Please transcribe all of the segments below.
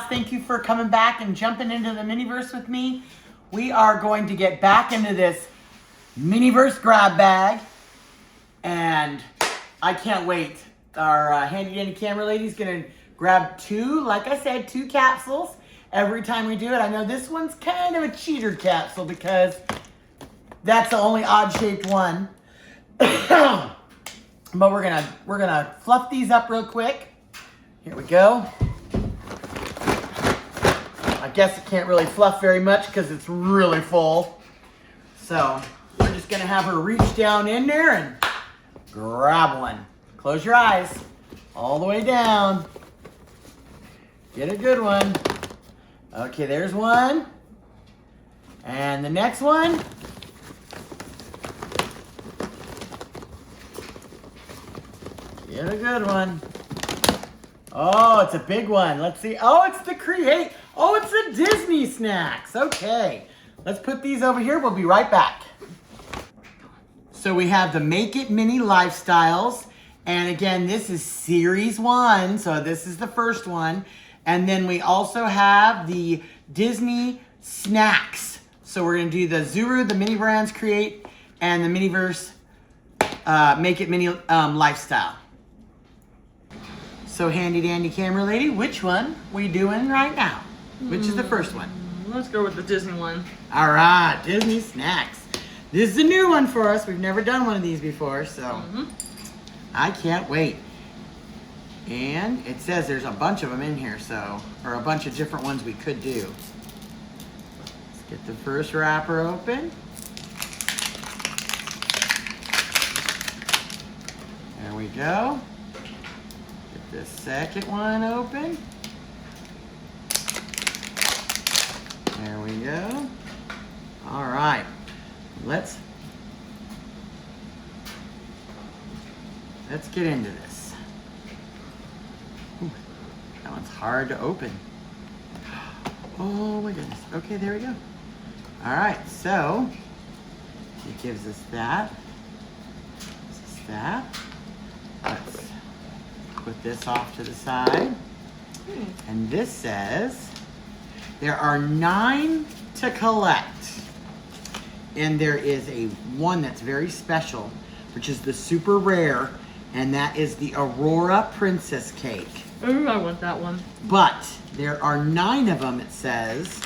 class. Thank you for coming back and jumping into the Miniverse with me. We are going to get back into this Miniverse grab bag. And I can't wait. Our handy dandy camera lady's gonna grab two, like I said, 2 capsules every time we do it. I know this one's kind of a cheater capsule because that's the only odd shaped one. But we're gonna fluff these up real quick. Here we go. I guess it can't really fluff very much because it's really full. So we're just gonna have her reach down in there and grab one. Close your eyes. All the way down. Get a good one. Okay, there's one. And the next one. Get a good one. Oh, it's a big one. Let's see. Oh, it's the Create. Oh, it's the Disney snacks. Okay. Let's put these over here. We'll be right back. So we have the Make It Mini Lifestyles. And again, this is series 1. So this is the first one. And then we also have the Disney snacks. So we're going to do the Zuru, the Mini Brands Create, and the Miniverse Make It Mini Lifestyle. So handy dandy camera lady, which one we doing right now? Which is the first one? Let's go with the Disney one. All right, Disney snacks. This is a new one for us. We've never done one of these before, so I can't wait. And it says there's a bunch of them in here, so, or a bunch of different ones we could do. Let's get the first wrapper open. There we go. Get the second one open. There we go. All right, let's get into this. Ooh, that one's hard to open. Oh my goodness. Okay, there we go. All right, so it gives us that. This is that. Let's put this off to the side. And this says there are 9 to collect. And there is one that's very special, which is the super rare, and that is the Aurora Princess Cake. Ooh, I want that one. But there are 9 of them, it says.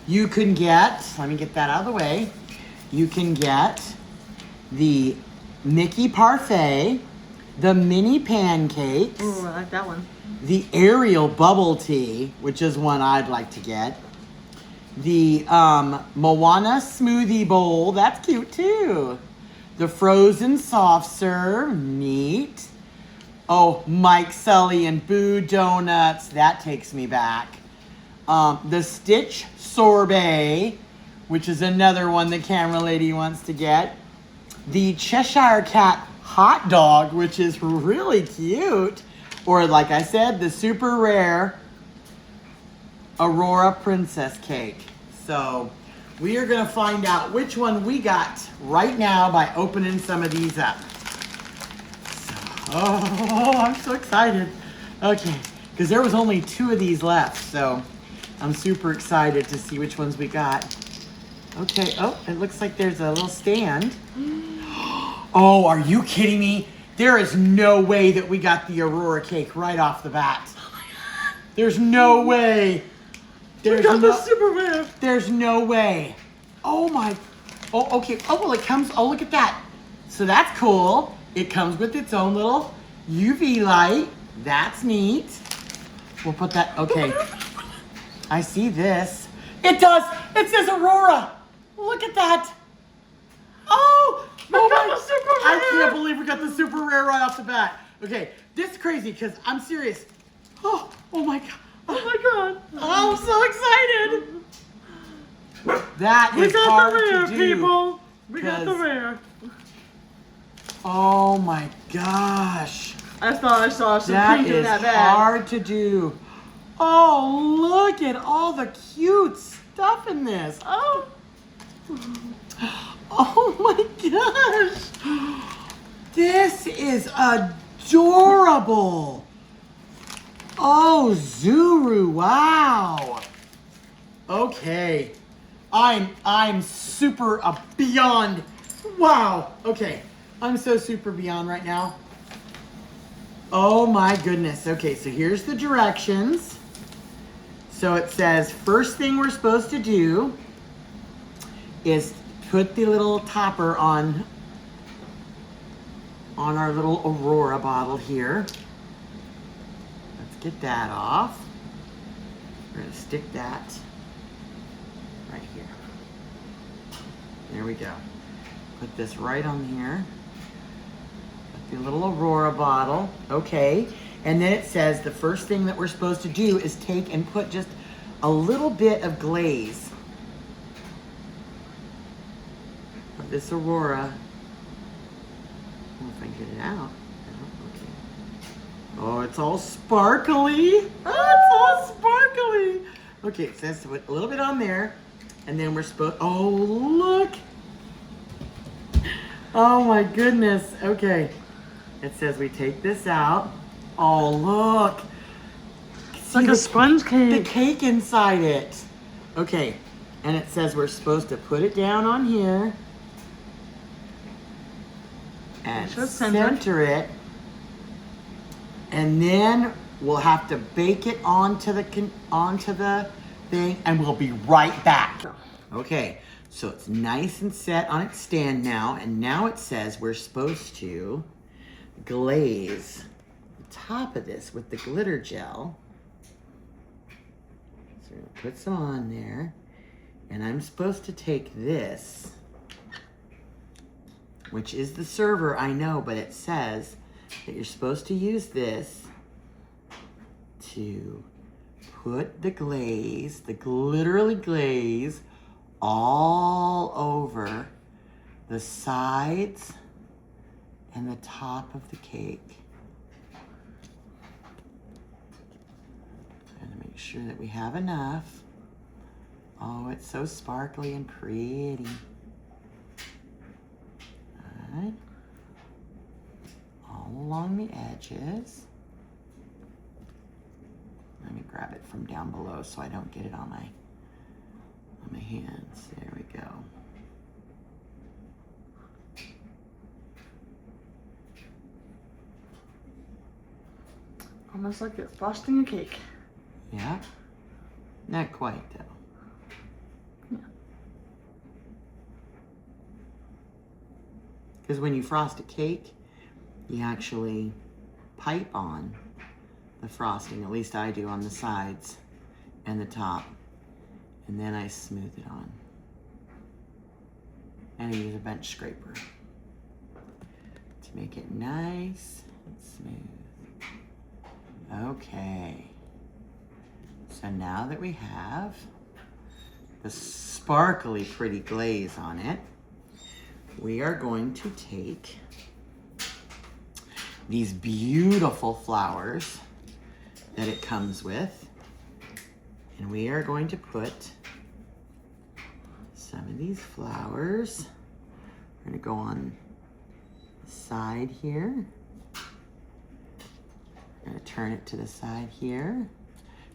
You can get, let me get that out of the way. You can get the Mickey Parfait, the mini pancakes. Ooh, I like that one. The Ariel bubble tea, which is one I'd like to get. The Moana smoothie bowl, that's cute too. The frozen soft serve, neat. Oh, Mike, Sully, and Boo donuts, that takes me back. The Stitch sorbet, which is another one the camera lady wants to get. The Cheshire Cat hot dog, which is really cute. Or like I said, the super rare Aurora Princess Cake. So we are going to find out which one we got right now by opening some of these up. So, oh, I'm so excited. Okay, because there was only 2 of these left, so I'm super excited to see which ones we got. Okay, oh, it looks like there's a little stand. Oh, are you kidding me? There is no way that we got the Aurora cake right off the bat. Oh my God. There's no way. We got the super rare. There's no way. Oh my. Oh, okay. Oh, well, it comes. Oh, look at that. So that's cool. It comes with its own little UV light. That's neat. We'll put that. Okay. I see this. It does. It says Aurora. Look at that. Oh. Oh my, super I rare. can't believe we got the super rare right off the bat. Okay, this is crazy because I'm serious. Oh my God. Oh my God. I'm so excited. That is hard to do. People. We got the rare. Oh my gosh. I thought I saw some pink in that bag. That is hard to do. Oh, look at all the cute stuff in this. Oh. Oh my gosh. This is adorable. Oh, Zuru, wow. Okay. I'm super beyond. Wow. Okay. I'm so super beyond right now. Oh my goodness. Okay, so here's the directions. So it says first thing we're supposed to do is put the little topper on our little Aurora bottle here. Let's get that off. We're gonna stick that right here. There we go. Put this right on here. Put the little Aurora bottle. Okay. And then it says the first thing that we're supposed to do is take and put just a little bit of glaze of this Aurora. I don't know if I can get it out. Oh, okay. Oh, it's all sparkly. Oh, it's all sparkly. Okay, it says to put a little bit on there, and then we're supposed. Oh, look. Oh my goodness. Okay. It says we take this out. Oh, look. It's like a sponge cake. The cake inside it. Okay. And it says we're supposed to put it down on here. And center it. And then we'll have to bake it onto the thing, and we'll be right back. Okay. So it's nice and set on its stand now. And now it says we're supposed to glaze the top of this with the glitter gel. So we're gonna put some on there, and I'm supposed to take this, which is the server, I know, but it says that you're supposed to use this to put the glaze, literally glaze, all over the sides and the top of the cake. Trying to make sure that we have enough. Oh, it's so sparkly and pretty. All right. All along the edges. Let me grab it from down below so I don't get it on my hands. There we go. Almost like you're frosting a cake. Yeah. Not quite though. Yeah. Because when you frost a cake, you actually pipe on the frosting. At least I do on the sides and the top. And then I smooth it on. And I use a bench scraper to make it nice and smooth. Okay. So now that we have the sparkly pretty glaze on it, we are going to take these beautiful flowers that it comes with, and we are going to put some of these flowers. We're going to go on the side here. We're going to turn it to the side here.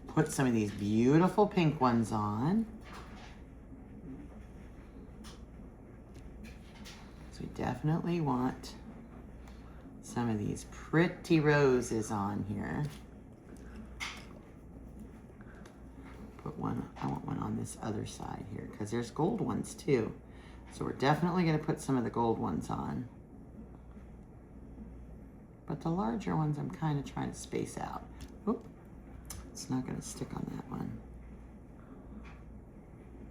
Put some of these beautiful pink ones on. So we definitely want some of these pretty roses on here. Put one, I want one on this other side here because there's gold ones too. So we're definitely going to put some of the gold ones on. But the larger ones I'm kind of trying to space out. Oop, it's not going to stick on that one.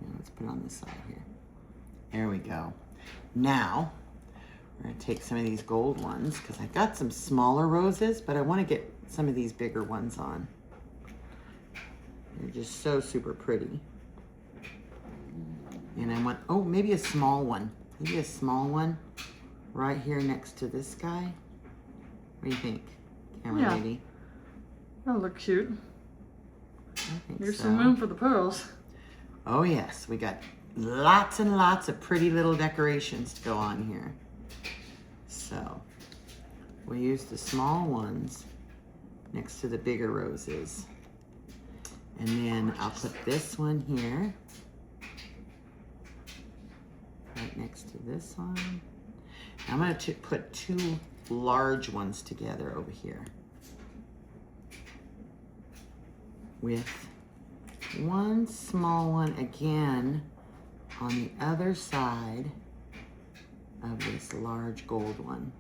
Yeah, let's put it on this side here. There we go. Now, we're going to take some of these gold ones because I got some smaller roses, but I want to get some of these bigger ones on. They're just so super pretty. And I want, oh, maybe a small one. Maybe a small one right here next to this guy. What do you think, camera lady? That'll look cute. I think There's so. some room for the pearls. Oh yes, we got lots and lots of pretty little decorations to go on here. So, we use the small ones next to the bigger roses. And then I'll put this one here, right next to this one. I'm going to put two large ones together over here with one small one again on the other side of this large gold one.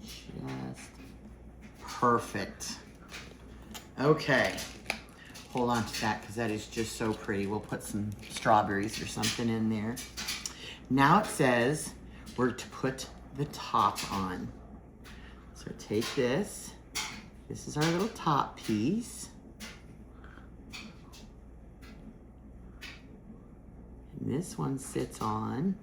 Just perfect. Okay, hold on to that because that is just so pretty. We'll put some strawberries or something in there. Now it says we're to put the top on. So take this. This is our little top piece. And this one sits on.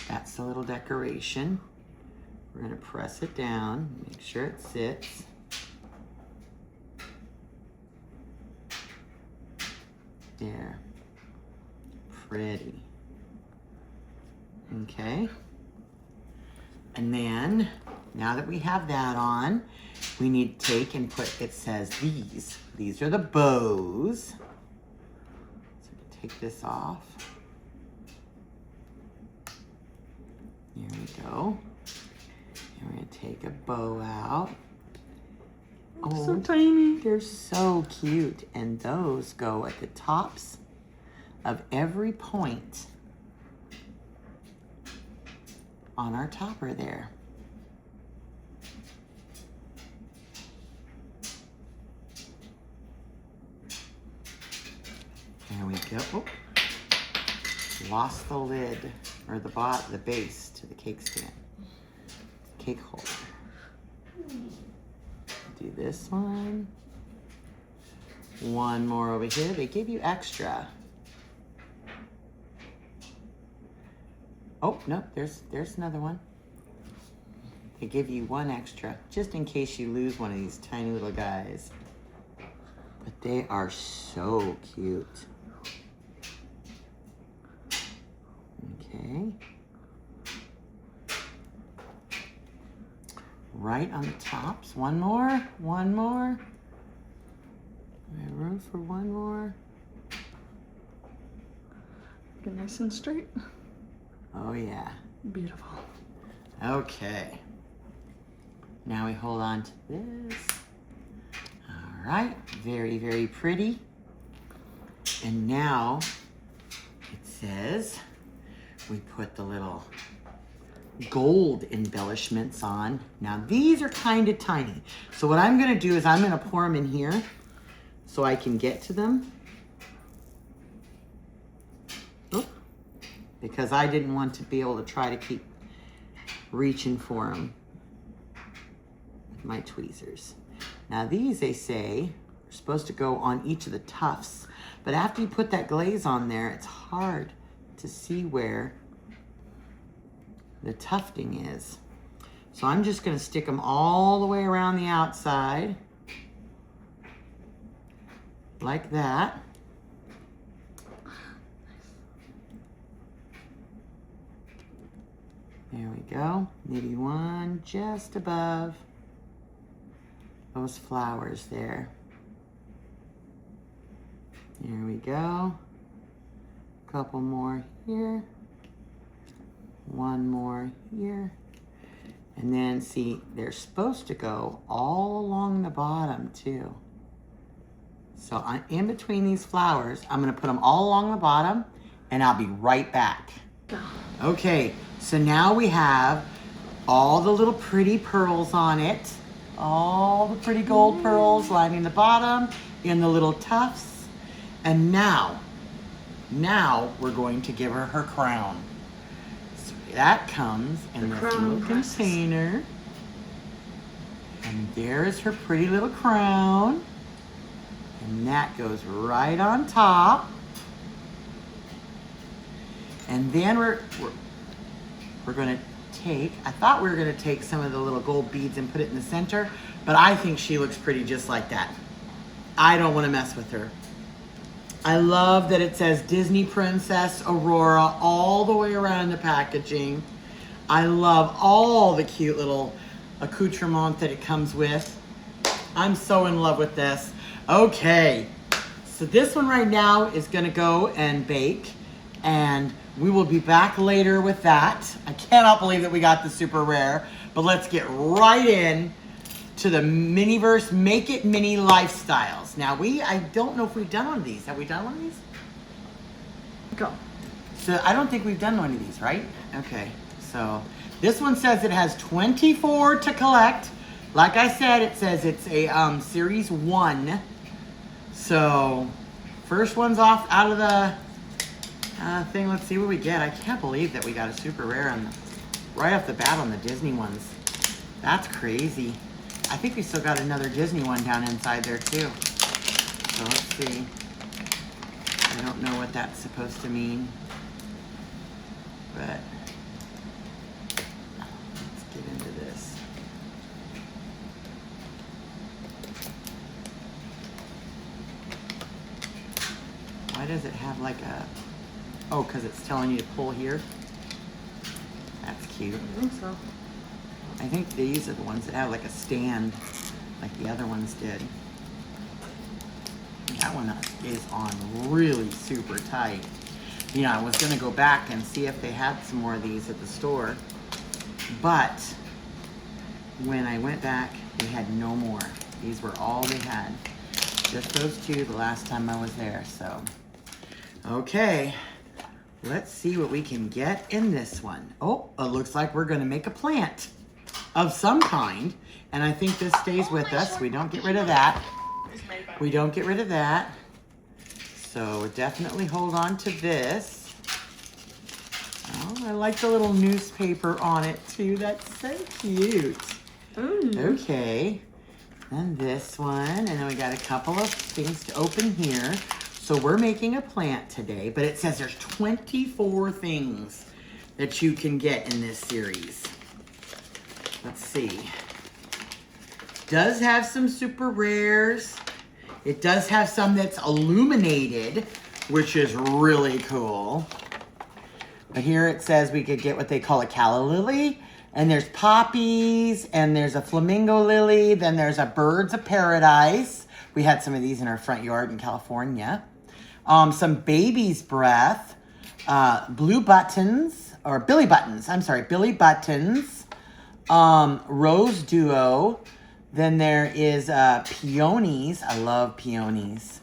That's the little decoration. We're gonna press it down, make sure it sits. There. Pretty. Okay. And then, now that we have that on, we need to take and put, it says these. These are the bows. So take this off. There we go. And we're gonna take a bow out. Oh, so tiny. They're so cute. And those go at the tops of every point on our topper there. There we go. Oh, lost the lid, or the base to the cake stand. Cake holder. Do this one. One more over here. They give you extra. Oh, no, there's another one. They give you one extra, just in case you lose one of these tiny little guys. But they are so cute. Okay. Right on the tops. One more, one more. We have room for one more. Get nice and straight. Oh yeah. Beautiful. Okay. Now we hold on to this. All right, very, very pretty. And now it says we put the little gold embellishments on. Now these are kind of tiny. So what I'm gonna do is I'm gonna pour them in here so I can get to them. Oop. Because I didn't want to be able to try to keep reaching for them with my tweezers. Now these, they say, are supposed to go on each of the tufts. But after you put that glaze on there, it's hard to see where the tufting is. So I'm just gonna stick them all the way around the outside, like that. There we go. Maybe one just above those flowers there. There we go. Couple more here. One more here. And then see, they're supposed to go all along the bottom too. So in between these flowers, I'm gonna put them all along the bottom and I'll be right back. Okay, so now we have all the little pretty pearls on it. All the pretty gold pearls lining the bottom in the little tufts. And now we're going to give her her crown. So that comes in this little container. And there's her pretty little crown. And that goes right on top. And then we're gonna take, I thought we were gonna take some of the little gold beads and put it in the center, but I think she looks pretty just like that. I don't wanna mess with her. I love that it says Disney Princess Aurora all the way around the packaging. I love all the cute little accoutrement that it comes with. I'm so in love with this. Okay, so this one right now is gonna go and bake, and we will be back later with that. I cannot believe that we got the super rare, but let's get right in to the Miniverse Make It Mini Lifestyles. Now I don't know if we've done one of these. Have we done one of these? Go. So I don't think we've done one of these, right? Okay, so this one says it has 24 to collect. Like I said, it says it's a series 1. So first one's off out of the thing. Let's see what we get. I can't believe that we got a super rare right off the bat on the Disney ones. That's crazy. I think we still got another Disney one down inside there too. So let's see. I don't know what that's supposed to mean, but let's get into this. Why does it have like a, oh, because it's telling you to pull here? That's cute. I think so. I think these are the ones that have like a stand, like the other ones did. That one is on really super tight. You know, I was gonna go back and see if they had some more of these at the store, but when I went back, they had no more. These were all they had. Just those two the last time I was there, so. Okay, let's see what we can get in this one. Oh, it looks like we're gonna make a plant of some kind, and I think this stays with us. We don't get rid of that. We don't get rid of that. So definitely hold on to this. Oh, I like the little newspaper on it too. That's so cute. Ooh. Okay, and this one, and then we got a couple of things to open here. So we're making a plant today, but it says there's 24 things that you can get in this series. Let's see. Does have some super rares. It does have some that's illuminated, which is really cool. But here it says we could get what they call a calla lily, and there's poppies, and there's a flamingo lily, then there's a birds of paradise. We had some of these in our front yard in California. Some baby's breath, blue buttons, or Billy buttons, I'm sorry, Billy buttons, rose duo, then there is peonies. I love peonies.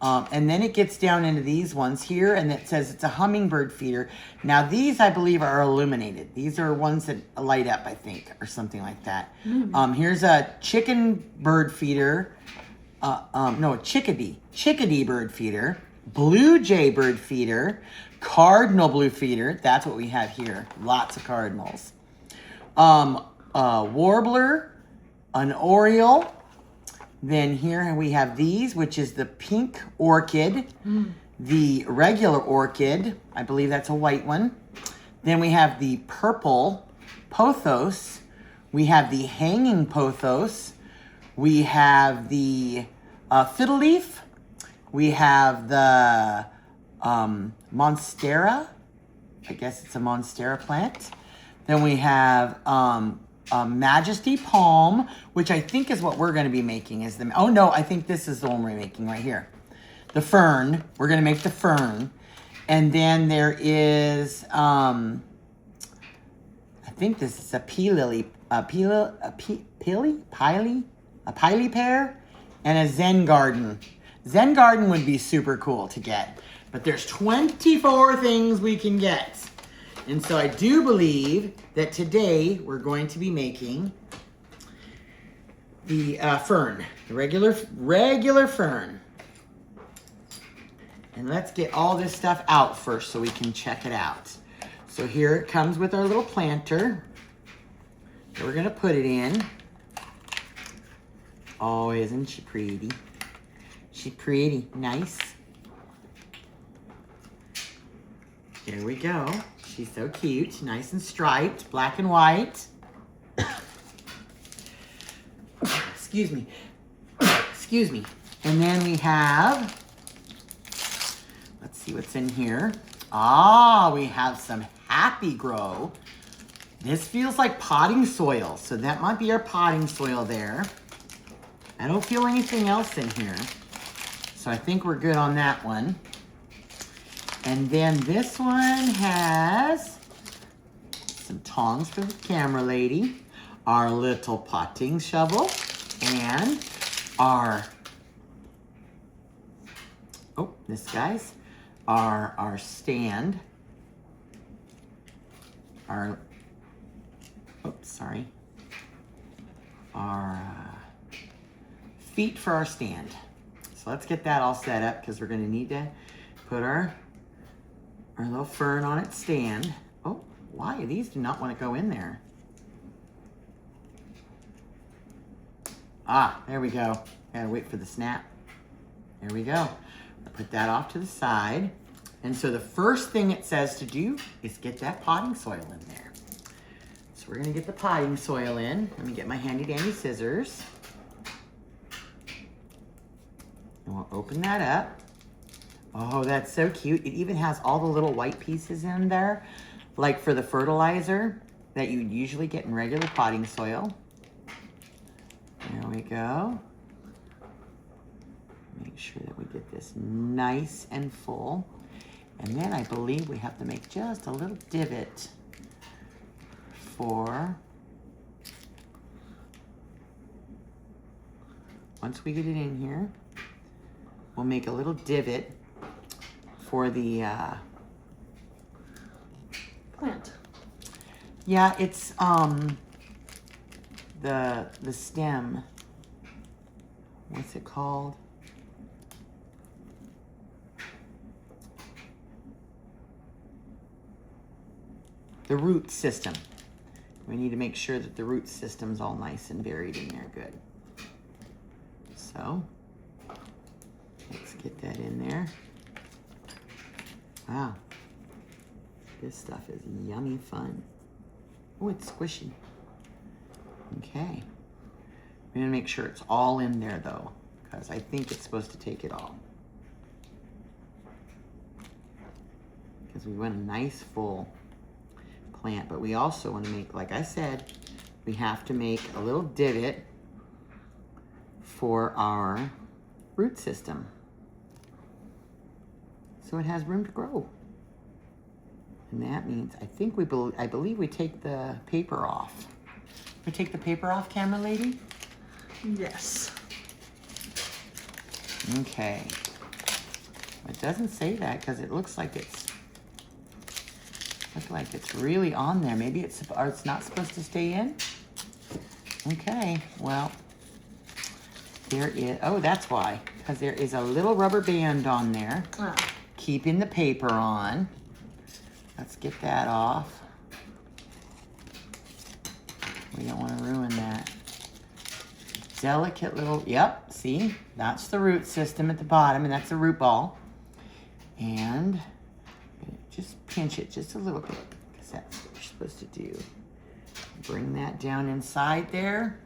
And then it gets down into these ones here, and it says it's a hummingbird feeder. Now these, I believe, are illuminated. These are ones that light up, I think, or something like that. Here's a chicken bird feeder. No, a chickadee bird feeder. Blue jay bird feeder. Cardinal blue feeder. That's what we have here. Lots of cardinals. Warbler. An oriole. Then here we have these, which is the pink orchid, the regular orchid. I believe that's a white one. Then we have the purple pothos. We have the hanging pothos. We have the fiddle leaf. We have the monstera. I guess it's a monstera plant. Then we have Majesty Palm, which I think is what we're going to be making. Oh no, I think this is the one we're making right here. The fern. We're going to make the fern. And then there is, I think this is a pea lily, a piley pear, and a Zen garden. Zen garden would be super cool to get. But there's 24 things we can get. And so I do believe that today we're going to be making the fern, the regular fern. And let's get all this stuff out first so we can check it out. So here it comes with our little planter. So we're gonna put it in. Oh, isn't she pretty? She's pretty, nice. There we go. She's so cute, nice and striped, black and white. Excuse me. Excuse me. And then we have see what's in here. Ah, we have some Happy Grow. This feels like potting soil, so that might be our potting soil there. I don't feel anything else in here, so I think we're good on that one. And then this one has some tongs for the camera lady, our little potting shovel, and our, oh, this guy's, our stand, our, oops, sorry, our feet for our stand. So let's get that all set up because we're going to need to put our little fern on its stand. Oh, why? These do not want to go in there. Ah, there we go. Gotta wait for the snap. There we go. Put that off to the side. And so the first thing it says to do is get that potting soil in there. So we're gonna get the potting soil in. Let me get my handy dandy scissors. And we'll open that up. Oh, that's so cute. It even has all the little white pieces in there, like for the fertilizer that you'd usually get in regular potting soil. There we go. Make sure that we get this nice and full. And then I believe we have to make just a little divot for, once we get it in here, we'll make a little divot for the plant. Yeah, it's the stem. What's it called? The root system. We need to make sure that the root system's all nice and buried in there good. So let's get that in there. Wow, this stuff is yummy fun. Oh, it's squishy. Okay, we're gonna make sure it's all in there though, because I think it's supposed to take it all. Because we want a nice full plant, but we also want to make, like I said, we have to make a little divot for our root system so it has room to grow. And that means, I believe we take the paper off. We take the paper off, camera lady? Yes. Okay. It doesn't say that because it looks like it's really on there. Maybe it's not supposed to stay in? Okay, well, there is, oh, that's why. Because there is a little rubber band on there, keeping the paper on. Let's get that off. We don't want to ruin that. Delicate little, yep, see? That's the root system at the bottom, and that's the root ball. And just pinch it just a little bit, because that's what you're supposed to do. Bring that down inside there.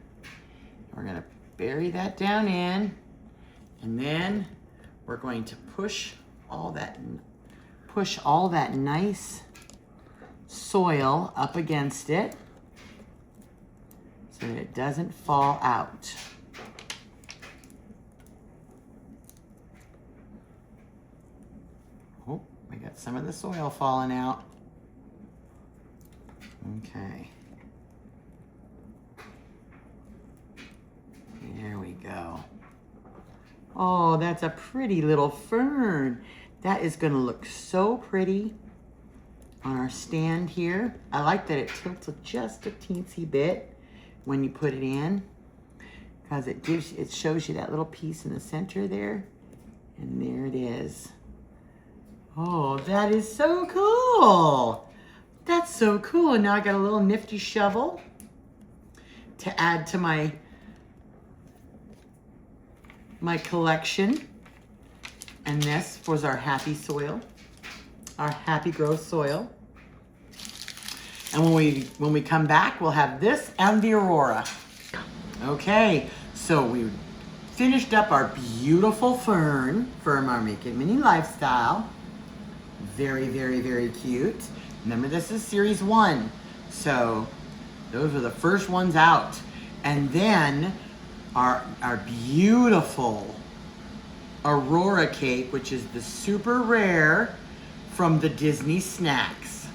We're gonna bury that down in, and then we're going to push all that nice soil up against it so that it doesn't fall out. Oh, we got some of the soil falling out. Okay. There we go. Oh, that's a pretty little fern. That is gonna look so pretty on our stand here. I like that it tilts just a teensy bit when you put it in, because it shows you that little piece in the center there, and there it is. Oh, that is so cool. That's so cool. And now I got a little nifty shovel to add to my collection. And this was our happy soil, our happy grow soil. And when we come back, we'll have this and the Aurora. Okay, so we finished up our beautiful fern from our Make It Mini Lifestyle. Very, very, very cute. Remember, this is series 1. So those are the first ones out. And then our beautiful Aurora cake, which is the super rare from the Disney Snacks.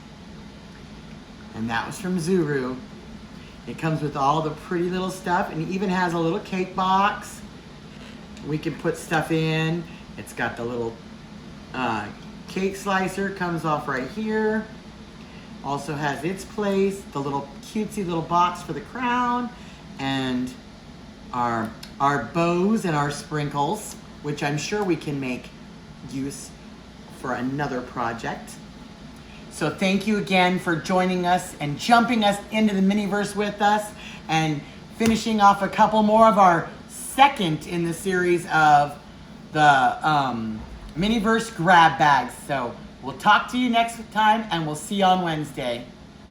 And that was from Zuru. It comes with all the pretty little stuff, and it even has a little cake box. We can put stuff in. It's got the little cake slicer, comes off right here. Also has its place, the little cutesy little box for the crown, and our bows and our sprinkles, which I'm sure we can make use for another project. So thank you again for joining us and jumping us into the Miniverse with us and finishing off a couple more of our second in the series of the Miniverse grab bags. So we'll talk to you next time, and we'll see you on Wednesday.